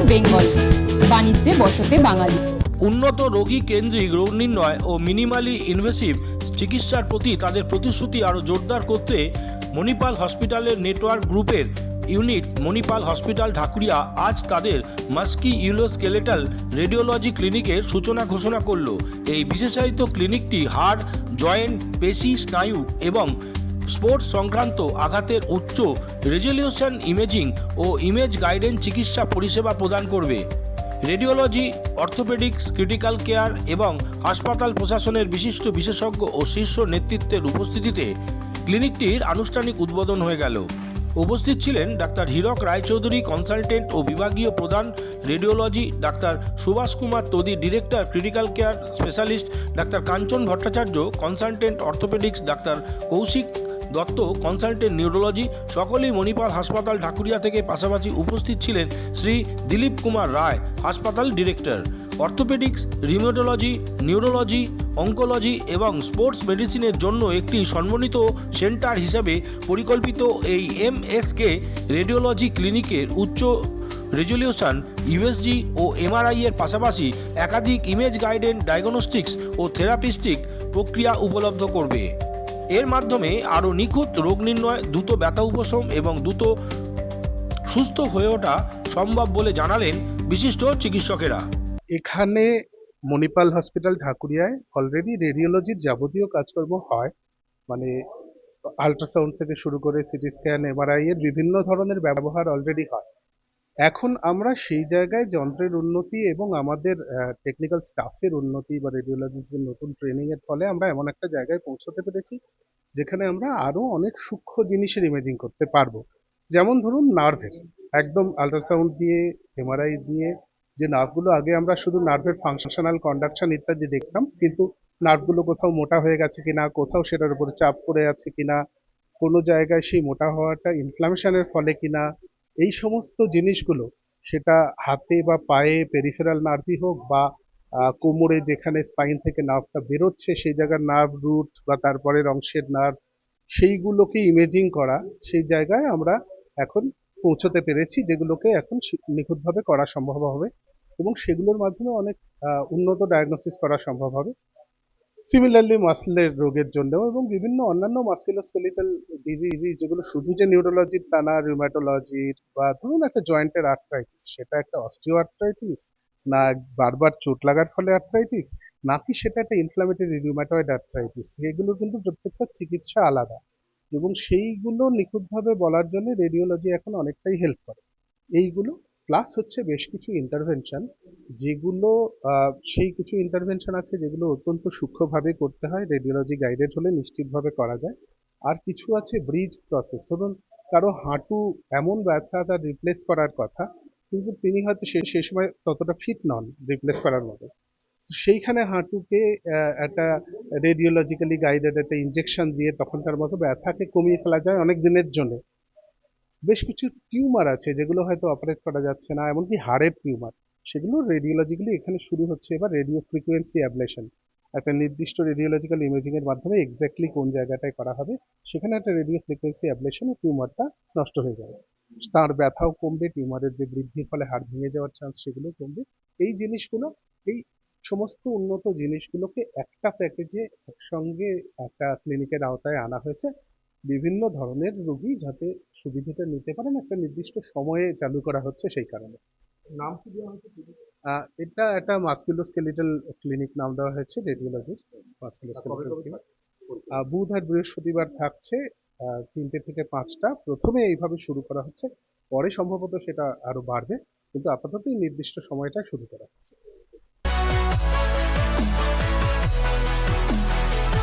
বেঙ্গল, বাণিজ্যে বসতে বাঙালি। উন্নত রোগী কেন্দ্রিক রোগ নির্ণয় ও মিনিমালি ইনভেসিভ চিকিৎসার প্রতি তাদের প্রতিশ্রুতি আরও জোরদার করতে মণিপাল হসপিটালের নেটওয়ার্ক গ্রুপের ইউনিট মণিপাল হসপিটাল ঢাকুরিয়া আজ তাদের মাস্কিউলোস্কেলেটাল রেডিওলজি ক্লিনিকের সূচনা ঘোষণা করল। এই বিশেষায়িত ক্লিনিকটি হাড়, জয়েন্ট, পেশি, স্নায়ু এবং স্পোর্টস সংক্রান্ত আঘাতের উচ্চ রেজলিউশন ইমেজিং ও ইমেজ গাইডেন্স চিকিৎসা পরিষেবা প্রদান করবে। রেডিওলজি, অর্থোপেডিক্স, ক্রিটিক্যাল কেয়ার এবং হাসপাতাল প্রশাসনের বিশিষ্ট বিশেষজ্ঞ ও শীর্ষ নেতৃত্বের উপস্থিতিতে ক্লিনিকটির আনুষ্ঠানিক উদ্বোধন হয়ে গেল। উপস্থিত ছিলেন ডাক্তার হীরক রায়চৌধুরী, কনসালটেন্ট ও বিভাগীয় প্রধান রেডিওলজি, ডাক্তার Subhash Kumar Todi, director critical care specialist, ডাক্তার কাঞ্চন ভট্টাচার্য, কনসালটেন্ট অর্থোপেডিক্স, ডাক্তার কৌশিক দত্ত, কনসালটেন্ট নিউরোলজি। সকলেই মণিপাল হাসপাতাল ঢাকুরিয়া থেকে। পাশাপাশি উপস্থিত ছিলেন শ্রী দিলীপ কুমার রায়, হাসপাতাল director. Orthopaedics, rheumatology, neurology, oncology এবং স্পোর্টস মেডিসিনের জন্য একটি সমন্বিত সেন্টার হিসাবে পরিকল্পিত এই এমএসকে রেডিওলজি ক্লিনিকের উচ্চ রেজলিউশন ইউএসজি ও এমআরআই এর পাশাপাশি একাধিক ইমেজ গাইডেড ডায়াগনস্টিক্স ও থেরাপিস্টিক প্রক্রিয়া উপলব্ধ করবে। এর মাধ্যমে আরও নিখুঁত রোগ নির্ণয়, দ্রুত ব্যথা উপশম এবং দ্রুত সুস্থ হয়ে ওঠা সম্ভব বলে জানালেন বিশিষ্ট চিকিৎসকেরা। এখানে মণিপাল হসপিটাল ঢাকুরিয়ায় অলরেডি রেডিওলজির যাবতীয় কাজকর্ম হয়, মানে আল্ট্রাসাউন্ড থেকে শুরু করে সিটি স্ক্যান, এমআরআই এর বিভিন্ন ধরনের ব্যবহার অলরেডি হয়। এখন আমরা সেই জায়গায় যন্ত্রের উন্নতি এবং আমাদের টেকনিক্যাল স্টাফের উন্নতি বা রেডিওলজিস্টদের নতুন ট্রেনিং এর ফলে আমরা এমন একটা জায়গায় পৌঁছতে পেরেছি যেখানে আমরা আরো অনেক সূক্ষ্ম জিনিসের ইমেজিং করতে পারবো। যেমন ধরুন নার্ভের একদম আল্ট্রাসাউন্ড দিয়ে, এমআরআই দিয়ে যে নার্ভগুলো আগে আমরা শুধু নার্ভের ফাংশনাল কন্ডাকশন ইত্যাদি দেখতাম, কিন্তু নার্ভগুলো কোথাও মোটা হয়ে গেছে কিনা, কোথাও সেটার উপরে চাপ পড়ে আছে কিনা, কোনো জায়গায় সেই মোটা হওয়াটা ইনফ্লামেশনের ফলে কিনা, এই সমস্ত জিনিসগুলো সেটা হাতে বা পায়ে পেরিফেরাল নার্ভই হোক বা কোমরে যেখানে স্পাইন থেকে নার্ভটা বেরোচ্ছে সেই জায়গার নার্ভ রুট বা তারপরের অংশের নার্ভ, সেইগুলোকে ইমেজিং করা, সেই জায়গায় আমরা এখন পৌঁছতে পেরেছি, যেগুলোকে এখন নিখুঁতভাবে করা সম্ভব হবে এবং সেগুলোর মাধ্যমে অনেক উন্নত ডায়াগনোসিস করা সম্ভব হবে। সিমিলারলি মাসলের রোগের জন্য এবং বিভিন্ন অন্যান্য মাস্কুলোস্কেলিটাল ডিজিজ যেগুলো শুধু যে নিউরোলজির তা না, রিউম্যাটোলজির বা ধরুন একটা জয়েন্টের আর্থ্রাইটিস, সেটা একটা অস্টিও আর্থ্রাইটিস না বারবার চোট লাগার ফলে আর্থ্রাইটিস, নাকি সেটা একটা ইনফ্লামেটরি রিউম্যাটয়েড আর্থ্রাইটিস, সেগুলো কিন্তু প্রত্যেকটা চিকিৎসা আলাদা এবং সেইগুলো নিখুঁতভাবে বলার জন্য রেডিওলজি এখন অনেকটাই হেল্প করে। এইগুলো প্লাস হচ্ছে বেশ কিছু ইন্টারভেনশন, যেগুলো সেই কিছু ইন্টারভেনশন আছে যেগুলো অত্যন্ত সূক্ষ্মভাবে করতে হয়, রেডিওলজি গাইডেড হলে নিশ্চিতভাবে করা যায়। আর কিছু আছে ব্রিজ প্রসেস, ধরুন কারো হাঁটু এমন ব্যথা তার রিপ্লেস করার কথা, কিন্তু তিনি হয়তো সেই সময় ততটা ফিট নন রিপ্লেস করার মতো, সেইখানে হাঁটুকে একটা রেডিওলজিক্যালি গাইডেড একটা ইনজেকশন দিয়ে তখনকার মতো ব্যথাকে কমিয়ে ফেলা যায় অনেক দিনের জন্য। বেশ কিছু টিউমার আছে যেগুলো হয়তো অপারেট করা যাচ্ছে না, এমনকি হাড়ের টিউমার, সেগুলো রেডিওলজিক্যালি এখানে শুরু হচ্ছে এবার রেডিও ফ্রিকোয়েন্সি অ্যাবলেশন, একটা নির্দিষ্ট রেডিওলজিক্যাল ইমেজিং এর মাধ্যমে এক্স্যাক্টলি কোন জায়গাটায় করা হবে সেখানে একটা রেডিও ফ্রিকোয়েন্সি অ্যাবলেশনে টিউমারটা নষ্ট হয়ে যাবে, তার ব্যথাও কমবে, টিউমারের যে বৃদ্ধির ফলে হাড় ভেঙে যাওয়ার চান্স সেগুলো কমবে। এই জিনিসগুলো, এই সমস্ত উন্নত জিনিসগুলোকে একটা প্যাকেজে একসঙ্গে একটা ক্লিনিকের আওতায় আনা হয়েছে, বিভিন্ন ধরনের রোগী যাতে সুবিধাটা নিতে পারেন, একটা নির্দিষ্ট সময়ে চালু করা হচ্ছে সেই কারণে। নাম কি দেওয়া হয়েছে? এটা একটা মাস্কুলোস্কেলিটাল ক্লিনিক নাম দেওয়া হয়েছে রেডিওলজির মাস্কুলোস্কেলিটাল ক্লিনিক। বুধ আর বৃহস্পতিবার থাকছে 3টে থেকে 5টা। প্রথমে এইভাবে শুরু করা হচ্ছে, পরে সম্ভবত সেটা আরো বাড়বে, কিন্তু আপাতত এই নির্দিষ্ট সময়টা শুরু করা হচ্ছে।